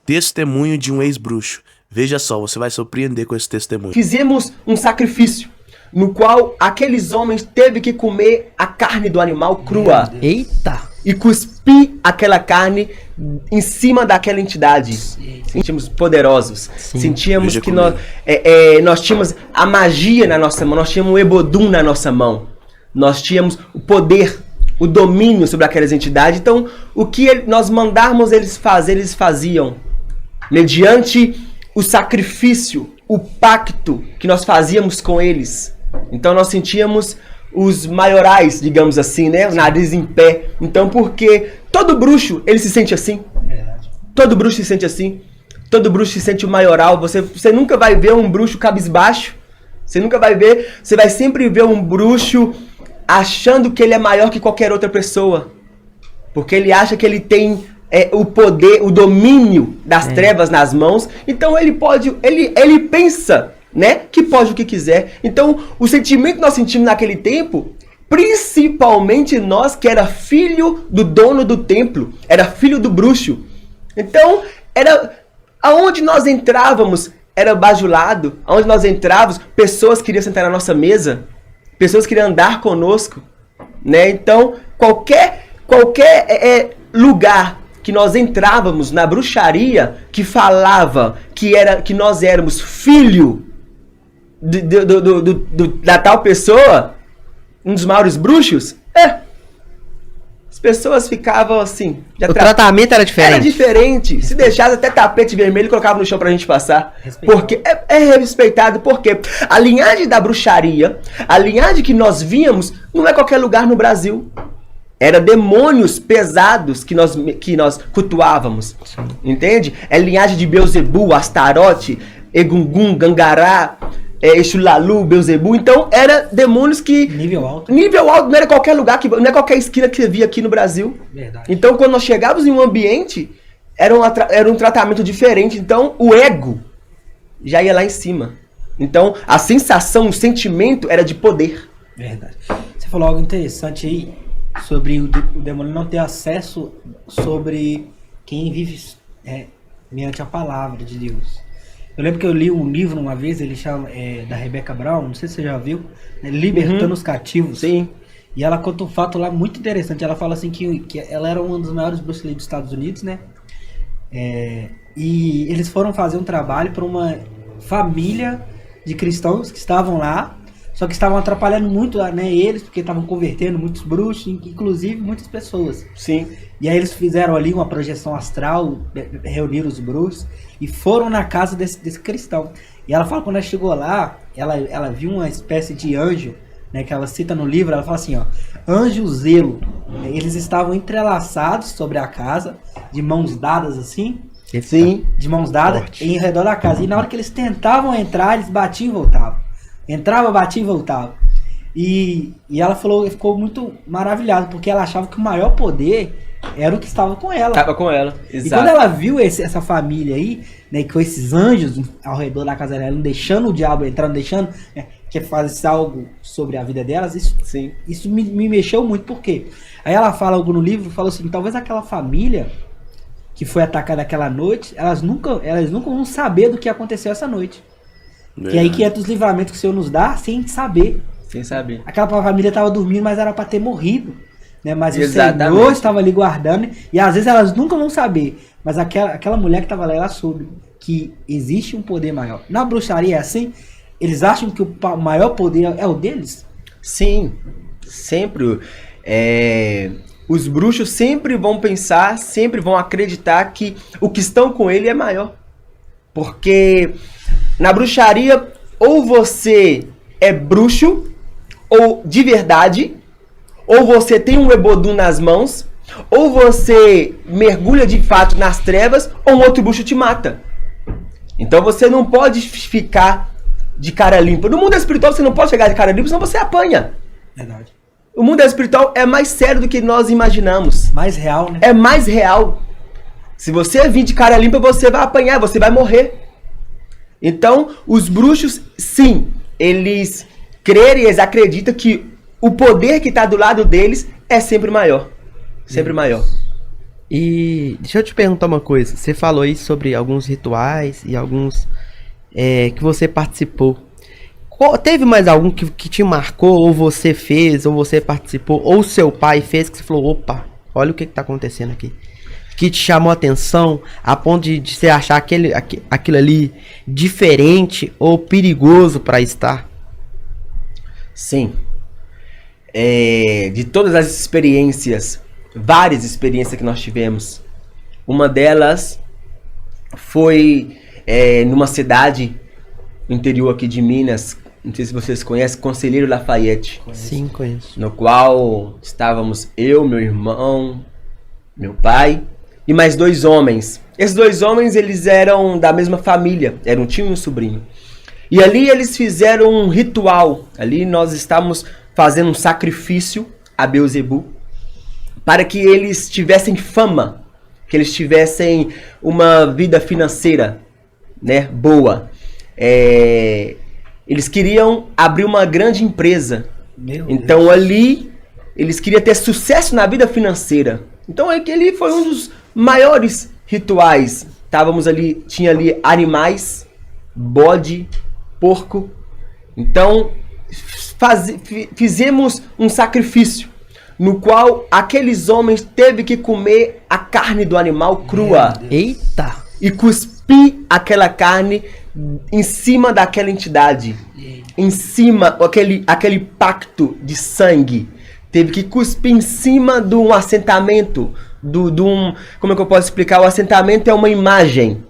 Testemunho de um ex-bruxo. Veja só, você vai surpreender com esse testemunho. Fizemos um sacrifício, no qual aqueles homens teve que comer a carne do animal crua. Eita! E cuspir aquela carne em cima daquela entidade. Sentíamos poderosos. Sim. Sentíamos Veja que comigo. nós tínhamos a magia na nossa mão. Nós tínhamos o Ebodum na nossa mão. Nós tínhamos o poder, o domínio sobre aquelas entidades. Então, o que nós mandáramos eles faziam. Mediante o sacrifício, o pacto que nós fazíamos com eles. Então, nós sentíamos os maiorais, digamos assim, né? O nariz em pé. Então, porque todo bruxo, ele se sente assim. Verdade. Todo bruxo se sente assim. Todo bruxo se sente o maioral. Você nunca vai ver um bruxo cabisbaixo. Você nunca vai ver. Você vai sempre ver um bruxo achando que ele é maior que qualquer outra pessoa. Porque ele acha que ele tem o poder, o domínio das trevas nas mãos. Então ele pode, ele pensa, né, que pode o que quiser. Então o sentimento que nós sentimos naquele tempo, principalmente nós que era filho do dono do templo, era filho do bruxo. Então aonde nós entrávamos era bajulado, aonde nós entrávamos pessoas queriam sentar na nossa mesa, pessoas queriam andar conosco, né? Então qualquer lugar que nós entrávamos na bruxaria que falava que nós éramos filho da tal pessoa, um dos maiores bruxos, as pessoas ficavam assim. O tratamento era diferente. Era diferente. Se deixasse até tapete vermelho, colocava no chão pra gente passar. Respeitado. Porque é respeitado, porque a linhagem da bruxaria, a linhagem que nós víamos, não é qualquer lugar no Brasil. Era demônios pesados que nós cultuávamos. Sim. Entende? É linhagem de Beuzebu, Astarote, Egungun, Gangará, Exulalu, Beuzebu. Então, era demônios que... Nível alto. Nível alto, não era qualquer lugar, não é qualquer esquina que você via aqui no Brasil. Verdade. Então, quando nós chegávamos em um ambiente, era um tratamento diferente. Então, o ego já ia lá em cima. Então, a sensação, o sentimento era de poder. Verdade. Você falou algo interessante aí, sobre o demônio não ter acesso sobre quem vive mediante a palavra de Deus. Eu lembro que eu li um livro uma vez, ele chama da Rebecca Brown, não sei se você já viu, né, Libertando os Cativos. Sim. E ela conta um fato lá muito interessante. Ela fala assim que ela era uma dos maiores bruxas dos Estados Unidos, né? E eles foram fazer um trabalho para uma família de cristãos que estavam lá, só que estavam atrapalhando muito, né, eles, porque estavam convertendo muitos bruxos, inclusive muitas pessoas. Sim. E aí eles fizeram ali uma projeção astral, reuniram os bruxos e foram na casa desse cristão. E ela fala que quando ela chegou lá, ela viu uma espécie de anjo, né, que ela cita no livro. Ela fala assim, ó, anjo zelo. Eles estavam entrelaçados sobre a casa, de mãos dadas assim. Sim. De mãos dadas, em redor da casa. E na hora que eles tentavam entrar, eles batiam e voltavam. Entrava, batia e voltava. E ela falou, ficou muito maravilhada, porque ela achava que o maior poder era o que estava com ela. Estava com ela, exato. E quando ela viu essa família aí, né, com esses anjos ao redor da casa dela, não deixando o diabo entrar, não deixando, né, que faz algo sobre a vida delas, isso me mexeu muito. Por quê? Aí ela fala algo no livro, falou assim, talvez aquela família que foi atacada aquela noite, elas nunca vão saber do que aconteceu essa noite. E aí que entra os livramentos que o Senhor nos dá sem saber. Sem saber. Aquela família estava dormindo, mas era para ter morrido. Né? Mas exatamente. O Senhor estava ali guardando. E às vezes elas nunca vão saber. Mas aquela mulher que estava lá, ela soube que existe um poder maior. Na bruxaria é assim? Eles acham que o maior poder é o deles? Sim. Sempre. Os bruxos sempre vão pensar, sempre vão acreditar que o que estão com ele é maior. Porque na bruxaria, ou você é bruxo, ou de verdade, ou você tem um Ebodum nas mãos, ou você mergulha de fato nas trevas, ou um outro bruxo te mata. Então você não pode ficar de cara limpa. No mundo espiritual você não pode chegar de cara limpa, senão você apanha. Verdade. O mundo espiritual é mais sério do que nós imaginamos. Mais real, né? É mais real. Se você vir de cara limpa, você vai apanhar, você vai morrer. Então, os bruxos, sim, eles creem, eles acreditam que o poder que está do lado deles é sempre maior. Sempre maior. E deixa eu te perguntar uma coisa. Você falou aí sobre alguns rituais e alguns que você participou. Teve mais algum que te marcou, ou você fez, ou você participou, ou seu pai fez, que você falou, opa, olha o que tá acontecendo aqui. Que te chamou a atenção a ponto de você achar aquilo ali diferente ou perigoso para estar? Sim. De todas as experiências, várias experiências que nós tivemos, uma delas foi numa cidade no interior aqui de Minas, não sei se vocês conhecem, Conselheiro Lafayette. Sim, conheço. No qual estávamos eu, meu irmão, meu pai e mais 2 homens. Esses 2 homens, eles eram da mesma família, eram um tio e um sobrinho. E ali eles fizeram um ritual. Ali nós estávamos fazendo um sacrifício a Beelzebub para que eles tivessem fama, que eles tivessem uma vida financeira, né, boa. Eles queriam abrir uma grande empresa. Então Deus. Ali eles queriam ter sucesso na vida financeira. Então aquele foi um dos maiores rituais. Tinha ali animais, bode, porco. Então fizemos um sacrifício no qual aqueles homens teve que comer a carne do animal crua. Eita! E cuspir aquela carne em cima daquela entidade. Em cima, aquele pacto de sangue. Teve que cuspir em cima de um assentamento. Como é que eu posso explicar? O assentamento é uma imagem.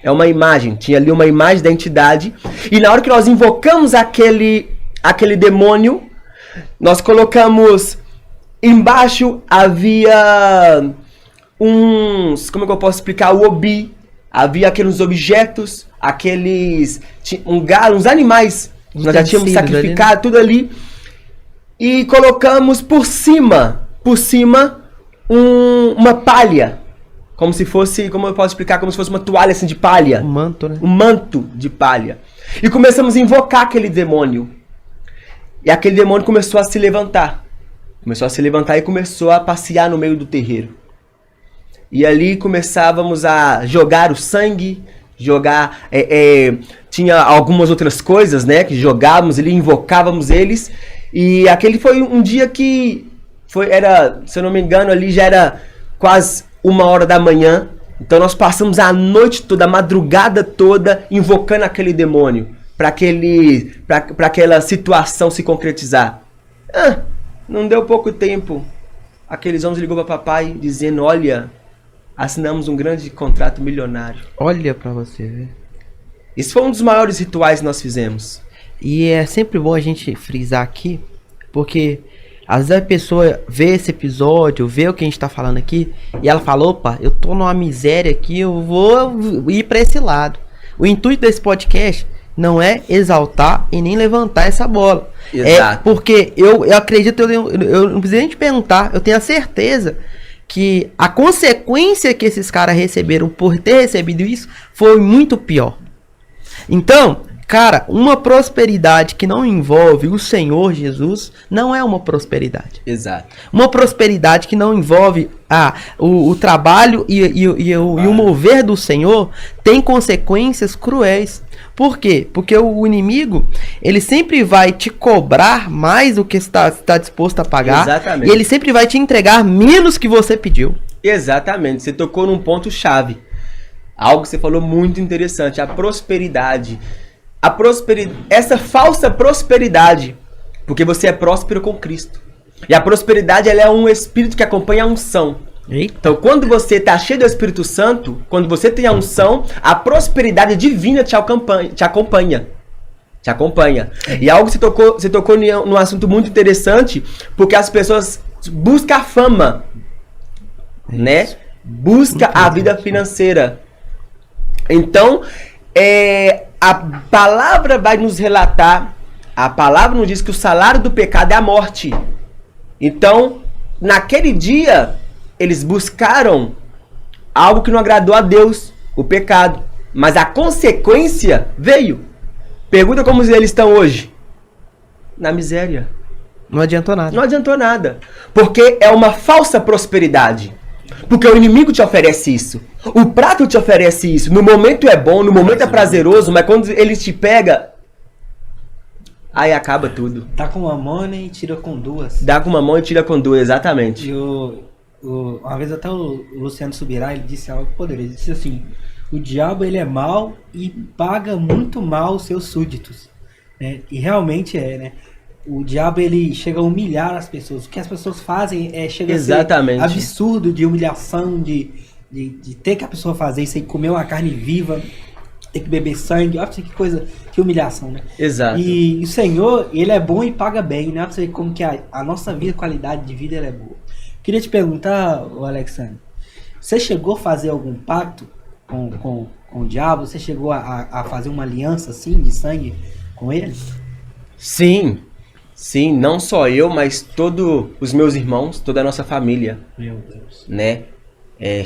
É uma imagem. Tinha ali uma imagem da entidade. E na hora que nós invocamos aquele demônio, nós colocamos... Embaixo havia como é que eu posso explicar? O obi. Havia aqueles objetos, uns animais. Nós já tínhamos sacrificado ali, né? Tudo ali. E colocamos por cima uma palha. Como se fosse, como eu posso explicar? Como se fosse uma toalha assim de palha. Um manto, né? Um manto de palha. E começamos a invocar aquele demônio. E aquele demônio começou a se levantar. Começou a se levantar e começou a passear no meio do terreiro. E ali começávamos a jogar o sangue, tinha algumas outras coisas, né, que jogávamos ali, invocávamos eles. E aquele foi um dia que se eu não me engano, ali já era quase 1h da manhã. Então nós passamos a noite toda, a madrugada toda, invocando aquele demônio, para aquela situação se concretizar. Não deu pouco tempo, aqueles homens ligou para papai dizendo, olha, assinamos um grande contrato milionário. Olha para você ver. Esse foi um dos maiores rituais que nós fizemos. E é sempre bom a gente frisar aqui, porque às vezes a pessoa vê esse episódio, vê o que a gente tá falando aqui, e ela fala, opa, eu tô numa miséria aqui, eu vou ir para esse lado. O intuito desse podcast não é exaltar e nem levantar essa bola. Exato. É porque eu acredito, eu não preciso nem te perguntar, eu tenho a certeza que a consequência que esses caras receberam por ter recebido isso foi muito pior. Então, cara, uma prosperidade que não envolve o Senhor Jesus não é uma prosperidade. Exato. Uma prosperidade que não envolve o trabalho e o mover do Senhor tem consequências cruéis. Por quê? Porque o inimigo, ele sempre vai te cobrar mais do que está disposto a pagar. Exatamente. E ele sempre vai te entregar menos que você pediu. Exatamente. Você tocou num ponto-chave. Algo que você falou muito interessante. A prosperidade. Essa falsa prosperidade. Porque você é próspero com Cristo. E a prosperidade, ela é um espírito que acompanha a unção. Eita. Então, quando você está cheio do Espírito Santo, quando você tem a unção, a prosperidade divina te acompanha. Te acompanha. E algo que você tocou num assunto muito interessante, porque as pessoas buscam a fama, né? Busca a vida financeira. Então, a palavra vai nos relatar, a palavra nos diz que o salário do pecado é a morte. Então, naquele dia, eles buscaram algo que não agradou a Deus, o pecado. Mas a consequência veio. Pergunta como eles estão hoje. Na miséria. Não adiantou nada. Não adiantou nada. Porque é uma falsa prosperidade. Porque o inimigo te oferece isso. O prato te oferece isso. No momento é bom, no momento é prazeroso, mas quando ele te pega, aí acaba tudo. Tá com uma mão, né, e tira com duas. Dá com uma mão e tira com duas, exatamente. E uma vez até o Luciano Subirá, ele disse algo poderoso. Ele disse assim: o diabo ele é mau e paga muito mal os seus súditos. Né? E realmente é, né? O diabo ele chega a humilhar as pessoas. O que as pessoas fazem chega Exatamente. a ser absurdo de humilhação, de ter que a pessoa fazer isso aí, comer uma carne viva, ter que beber sangue. Olha que coisa, que humilhação, né? Exato. E o Senhor, ele é bom e paga bem, né? Pra você ver como que a nossa vida, qualidade de vida, ela é boa. Queria te perguntar, Alexandre, você chegou a fazer algum pacto com o diabo? Você chegou a fazer uma aliança assim, de sangue com ele? Sim, não só eu, mas todos os meus irmãos, toda a nossa família, Meu Deus. né?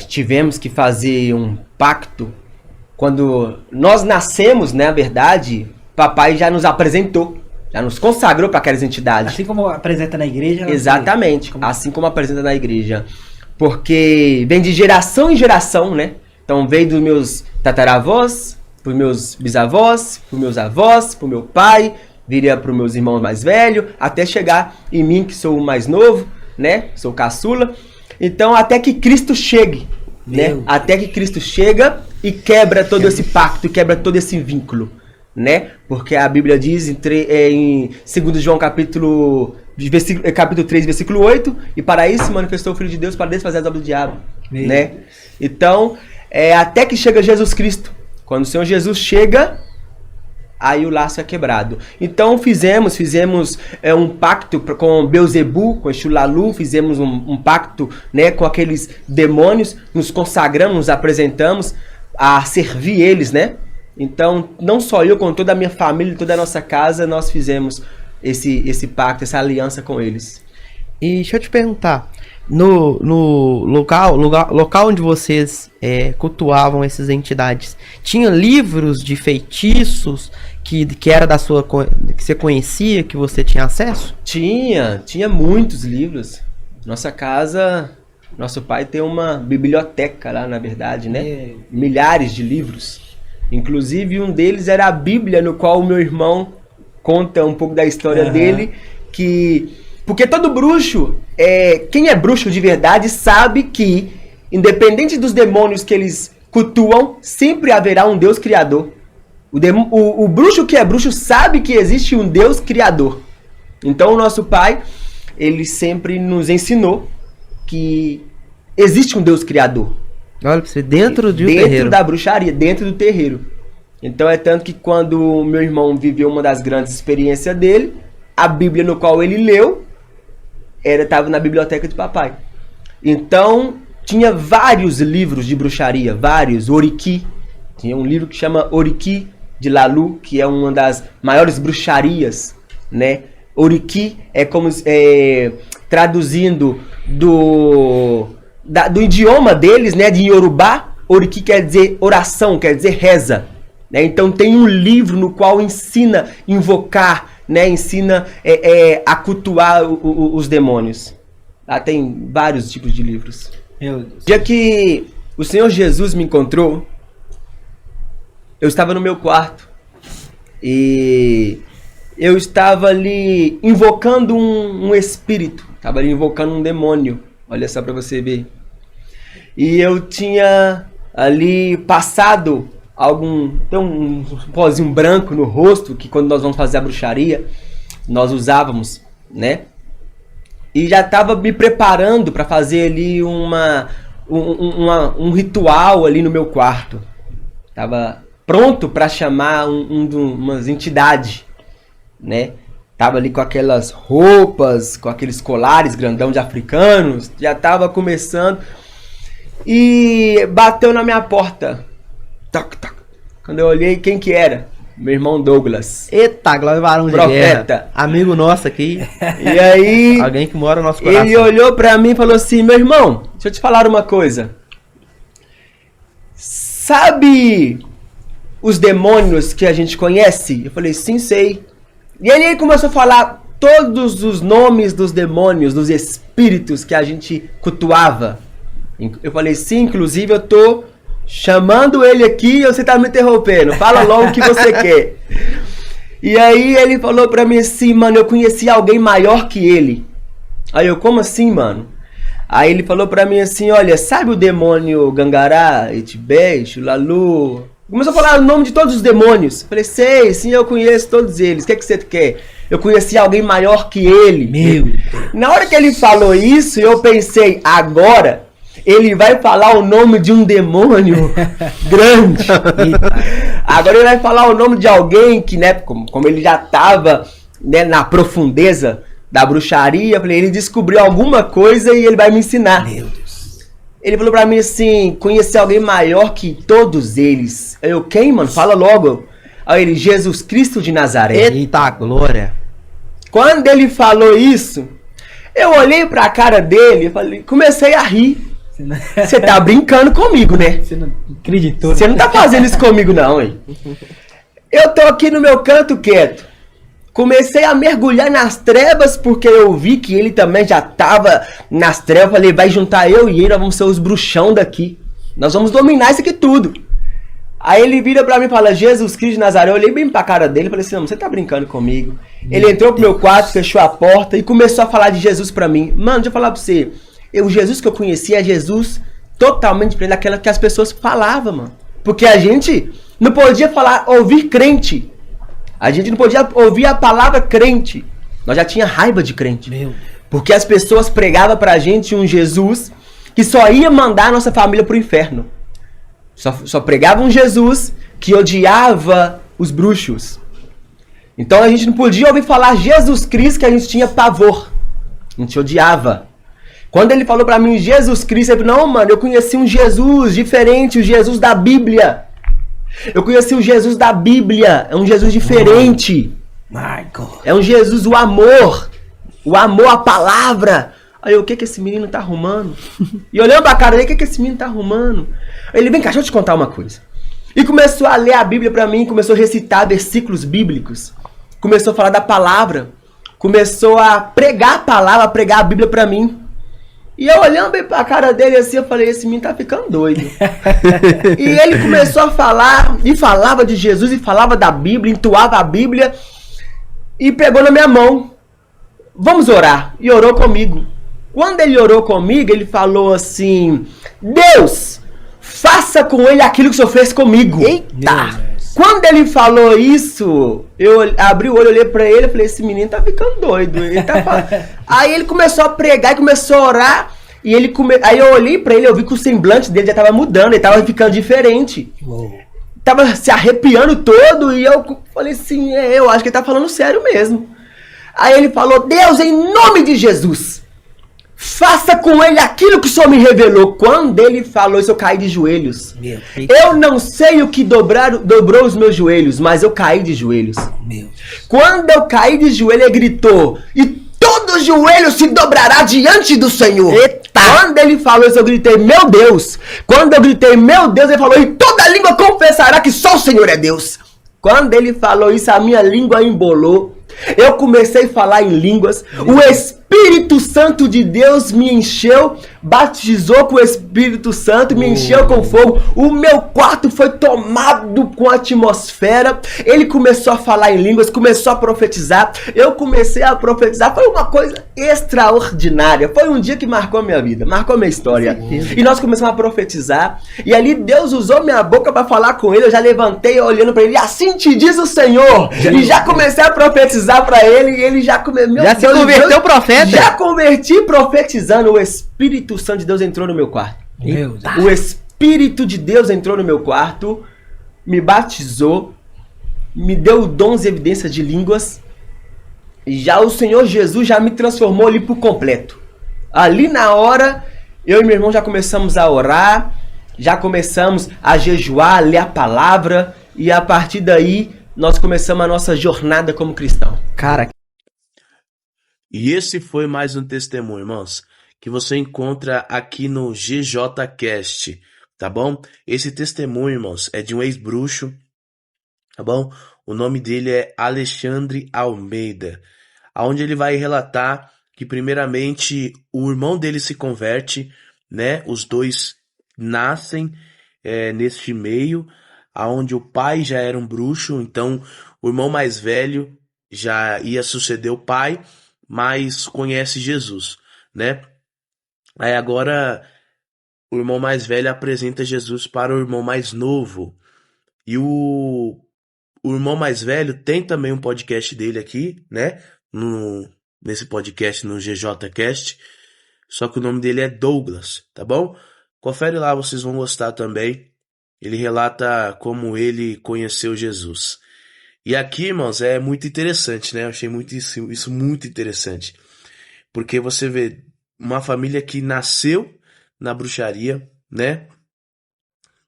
Tivemos que fazer um pacto. Quando nós nascemos, né, na verdade, papai já nos apresentou, já nos consagrou para aquelas entidades. Assim como apresenta na igreja. Exatamente, assim como apresenta na igreja. Porque vem de geração em geração, né? Então veio dos meus tataravós, pros meus bisavós, pros meus avós, pro meu pai, viria pros meus irmãos mais velhos, até chegar em mim, que sou o mais novo, né? Sou caçula. Então até que Cristo chegue, né? Até que Cristo chega e quebra todo esse pacto, quebra todo esse vínculo, né? Porque a Bíblia diz em 2 João capítulo 3, versículo 8, e para isso se manifestou o Filho de Deus para desfazer as obras do diabo, né? Então, até que chega Jesus Cristo. Quando o Senhor Jesus chega, aí o laço é quebrado. Então fizemos um pacto com Beuzebu, com Exu-Lalu, fizemos um pacto, né, com aqueles demônios, nos consagramos, nos apresentamos a servir eles, né? Então, não só eu, com toda a minha família, toda a nossa casa, nós fizemos esse pacto, essa aliança com eles. E deixa eu te perguntar, no local onde vocês cultuavam essas entidades, tinha livros de feitiços que era da sua, que você conhecia, que você tinha acesso? Tinha muitos livros. Nossa casa, nosso pai tem uma biblioteca lá, na verdade, né? Milhares de livros. Inclusive um deles era a Bíblia, no qual o meu irmão conta um pouco da história dele, porque todo bruxo, quem é bruxo de verdade sabe que, independente dos demônios que eles cultuam, sempre haverá um Deus criador. O bruxo que é bruxo sabe que existe um Deus criador. Então o nosso pai, ele sempre nos ensinou que existe um Deus criador. Olha pra você, dentro do terreiro. Dentro da bruxaria, dentro do terreiro. Então é tanto que quando meu irmão viveu uma das grandes experiências dele, a Bíblia no qual ele leu, estava na biblioteca de papai. Então tinha vários livros de bruxaria, vários, Oriki. Tinha um livro que chama Oriki de Lalu, que é uma das maiores bruxarias, né? Oriki é como traduzindo do idioma deles, né, de Yorubá. Oriki quer dizer oração, quer dizer reza, né? Então tem um livro no qual ensina a invocar, né, ensina a cultuar os demônios. Lá tem vários tipos de livros. Meu Deus. No dia que o Senhor Jesus me encontrou, eu estava no meu quarto e eu estava ali invocando um espírito, estava ali invocando um demônio. Olha só para você ver. E eu tinha ali passado tem um pozinho branco no rosto, que quando nós vamos fazer a bruxaria, nós usávamos, né? E já estava me preparando para fazer ali um ritual ali no meu quarto. Tava pronto para chamar umas entidades, né? Tava ali com aquelas roupas, com aqueles colares grandão de africanos, já tava começando. E bateu na minha porta. Toc, toc. Quando eu olhei, quem que era? Meu irmão Douglas. Eita, glória, varão de Profeta. guerra. Amigo nosso aqui. E aí, Alguém que mora no nosso coração. ele olhou pra mim e falou assim: meu irmão, deixa eu te falar uma coisa. Sabe os demônios que a gente conhece? Eu falei, sim, sei. E ele começou a falar todos os nomes dos demônios, dos espíritos que a gente cultuava. Eu falei, sim, inclusive eu tô chamando ele aqui e você tá me interrompendo. Fala logo o que você quer. E aí ele falou pra mim assim, mano, eu conheci alguém maior que ele. Aí eu, como assim, mano? Aí ele falou pra mim assim, olha, sabe o demônio Gangará, Itibé, Xulalu? Começou a falar o nome de todos os demônios. Eu falei, sei, sim, eu conheço todos eles. O que você quer? Eu conheci alguém maior que ele. Meu. Na hora que ele falou isso, eu pensei, agora ele vai falar o nome de um demônio grande. Agora ele vai falar o nome de alguém que, né, como ele já estava, né, na profundeza da bruxaria, eu falei, ele descobriu alguma coisa e ele vai me ensinar. Meu Deus. Ele falou pra mim assim, conheci alguém maior que todos eles. Eu, quem, mano? Fala logo. Aí ele, Jesus Cristo de Nazaré. Eita glória. Quando ele falou isso, eu olhei pra cara dele e falei, comecei a rir. Você tá brincando comigo, né? Você não acreditou. Você não tá fazendo isso comigo não, hein? Eu tô aqui no meu canto quieto. Comecei a mergulhar nas trevas porque eu vi que ele também já tava nas trevas. Falei, vai juntar eu e ele, nós vamos ser os bruxão daqui. Nós vamos dominar isso aqui tudo. Aí ele vira pra mim e fala, Jesus Cristo de Nazaré. Eu olhei bem pra cara dele e falei assim, não, você tá brincando comigo. Ele entrou pro meu quarto, fechou a porta e começou a falar de Jesus pra mim. Mano, deixa eu falar pra você. O Jesus que eu conheci é Jesus totalmente diferente daquela que as pessoas falavam, mano. Porque a gente não podia ouvir crente. A gente não podia ouvir a palavra crente. Nós já tinha raiva de crente. Meu. Porque as pessoas pregavam pra gente um Jesus que só ia mandar a nossa família pro inferno. Só pregava um Jesus que odiava os bruxos. Então a gente não podia ouvir falar Jesus Cristo, que a gente tinha pavor. A gente odiava. Quando ele falou pra mim Jesus Cristo, eu falei, não, mano, eu conheci um Jesus diferente, o Jesus da Bíblia. Eu conheci o Jesus da Bíblia, é um Jesus diferente. Michael. É um Jesus, o amor, a palavra. Aí eu, o que esse menino tá arrumando? E olhando pra cara dele, o que esse menino tá arrumando? Ele, vem cá, deixa eu te contar uma coisa. E começou a ler a Bíblia pra mim, começou a recitar versículos bíblicos. Começou a falar da palavra. Começou a pregar a palavra, a pregar a Bíblia pra mim. E eu olhando bem pra cara dele assim, eu falei, esse menino tá ficando doido. E ele começou a falar, e falava de Jesus, e falava da Bíblia, entoava a Bíblia, e pegou na minha mão. Vamos orar. E orou comigo. Quando ele orou comigo, ele falou assim, Deus, faça com ele aquilo que o Senhor fez comigo. Eita! Quando ele falou isso, eu abri o olho, olhei pra ele e falei, esse menino tá ficando doido. Ele tá Aí ele começou a pregar e começou a orar. E aí eu olhei pra ele, eu vi que o semblante dele já tava mudando, ele tava ficando diferente. Uou. Tava se arrepiando todo e eu falei assim, eu acho que ele tá falando sério mesmo. Aí ele falou, Deus, em nome de Jesus, faça com ele aquilo que o Senhor me revelou. Quando ele falou isso, eu caí de joelhos. Eu não sei o que dobrou os meus joelhos, mas eu caí de joelhos. Quando eu caí de joelho, ele gritou, e todo joelho se dobrará diante do Senhor. Eita. Quando ele falou isso, eu gritei, meu Deus. Quando eu gritei, meu Deus, ele falou, e toda língua confessará que só o Senhor é Deus. Quando ele falou isso, a minha língua embolou. Eu comecei a falar em línguas. O Espírito Santo de Deus me encheu, batizou com o Espírito Santo, me encheu com fogo. O meu quarto foi tomado com a atmosfera. Ele começou a falar em línguas, começou a profetizar. Eu comecei a profetizar. Foi uma coisa extraordinária. Foi um dia que marcou a minha vida, marcou a minha história. E nós começamos a profetizar. E ali Deus usou minha boca para falar com ele. Eu já levantei olhando para ele. Assim te diz o Senhor. E já comecei a profetizar para ele. E ele já se converteu profeta. Já converti profetizando. O Espírito Santo de Deus entrou no meu quarto. O Espírito de Deus entrou no meu quarto, me batizou, me deu dons e evidências de línguas. E já o Senhor Jesus já me transformou ali por completo. Ali na hora, eu e meu irmão já começamos a orar, já começamos a jejuar, a ler a palavra. E a partir daí, nós começamos a nossa jornada como cristão. Cara, e esse foi mais um testemunho, irmãos, que você encontra aqui no GJCast, tá bom? Esse testemunho, irmãos, é de um ex-bruxo, tá bom? O nome dele é Alexandre Almeida, onde ele vai relatar que primeiramente o irmão dele se converte, né? Os dois nascem neste meio, aonde o pai já era um bruxo, então o irmão mais velho já ia suceder o pai, mas conhece Jesus, né? Aí agora o irmão mais velho apresenta Jesus para o irmão mais novo. E o irmão mais velho tem também um podcast dele aqui, né? Nesse podcast, no GJCast. Só que o nome dele é Douglas, tá bom? Confere lá, vocês vão gostar também. Ele relata como ele conheceu Jesus. E aqui, irmãos, é muito interessante, né? Eu achei isso muito interessante. Porque você vê uma família que nasceu na bruxaria, né?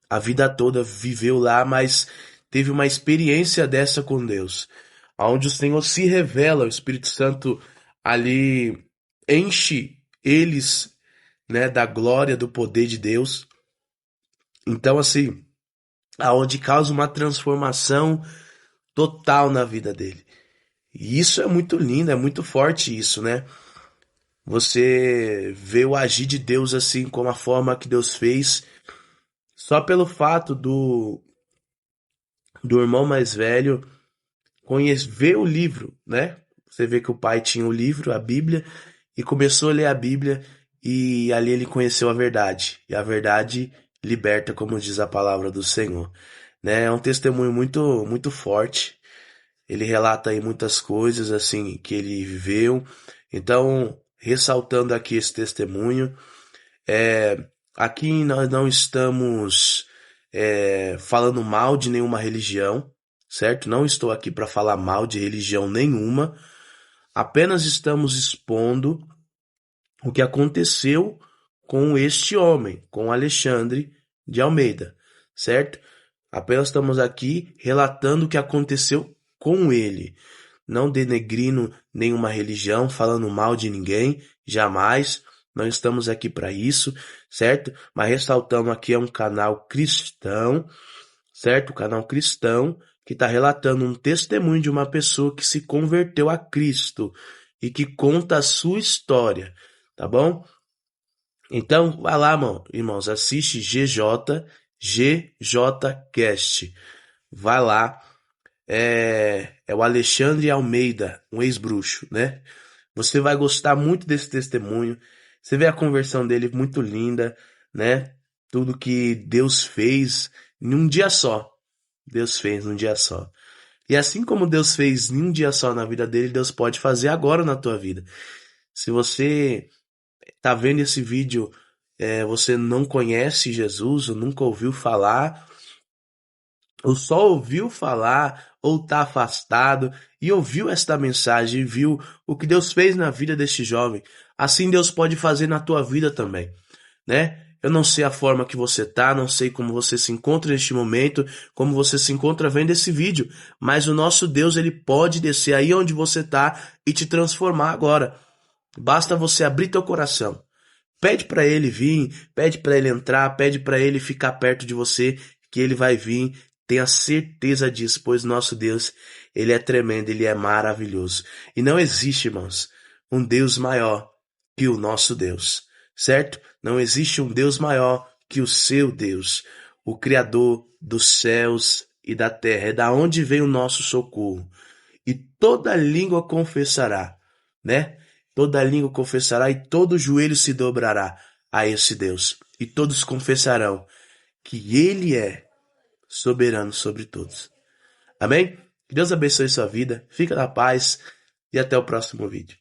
A vida toda viveu lá, mas teve uma experiência dessa com Deus, onde o Senhor se revela, o Espírito Santo ali enche eles, né, da glória, do poder de Deus. Então, assim, aonde causa uma transformação total na vida dele. E isso é muito lindo, é muito forte isso, né? Você vê o agir de Deus assim, como a forma que Deus fez, só pelo fato do irmão mais velho ver o livro, né? Você vê que o pai tinha o livro, a Bíblia, e começou a ler a Bíblia, e ali ele conheceu a verdade. E a verdade liberta, como diz a palavra do Senhor. Né? É um testemunho muito, muito forte. Ele relata aí muitas coisas assim que ele viveu. Então, ressaltando aqui esse testemunho, aqui nós não estamos falando mal de nenhuma religião, certo? Não estou aqui para falar mal de religião nenhuma. Apenas estamos expondo o que aconteceu com este homem, com Alexandre de Almeida, certo? Apenas estamos aqui relatando o que aconteceu com ele, não denegrindo nenhuma religião, falando mal de ninguém, jamais. Não estamos aqui para isso, certo? Mas ressaltando aqui é um canal cristão, certo? Um canal cristão que está relatando um testemunho de uma pessoa que se converteu a Cristo e que conta a sua história, tá bom? Então, vai lá, irmãos, assiste GJCast. Vai lá. É o Alexandre Almeida, um ex-bruxo, né? Você vai gostar muito desse testemunho. Você vê a conversão dele muito linda, né? Tudo que Deus fez em um dia só. Deus fez num dia só. E assim como Deus fez em um dia só na vida dele, Deus pode fazer agora na tua vida. Se você tá vendo esse vídeo, você não conhece Jesus, ou nunca ouviu falar, ou só ouviu falar, ou tá afastado, e ouviu esta mensagem, e viu o que Deus fez na vida deste jovem, assim Deus pode fazer na tua vida também, né? Eu não sei a forma que você tá, não sei como você se encontra neste momento, como você se encontra vendo esse vídeo, mas o nosso Deus, ele pode descer aí onde você tá e te transformar agora. Basta você abrir teu coração. Pede para ele vir, pede para ele entrar, pede para ele ficar perto de você, que ele vai vir. Tenha certeza disso, pois nosso Deus, ele é tremendo, ele é maravilhoso. E não existe, irmãos, um Deus maior que o nosso Deus, certo? Não existe um Deus maior que o seu Deus, o Criador dos céus e da terra. É da onde vem o nosso socorro. E toda língua confessará, né? Toda língua confessará e todo joelho se dobrará a esse Deus. E todos confessarão que ele é soberano sobre todos. Amém? Que Deus abençoe sua vida, fica na paz e até o próximo vídeo.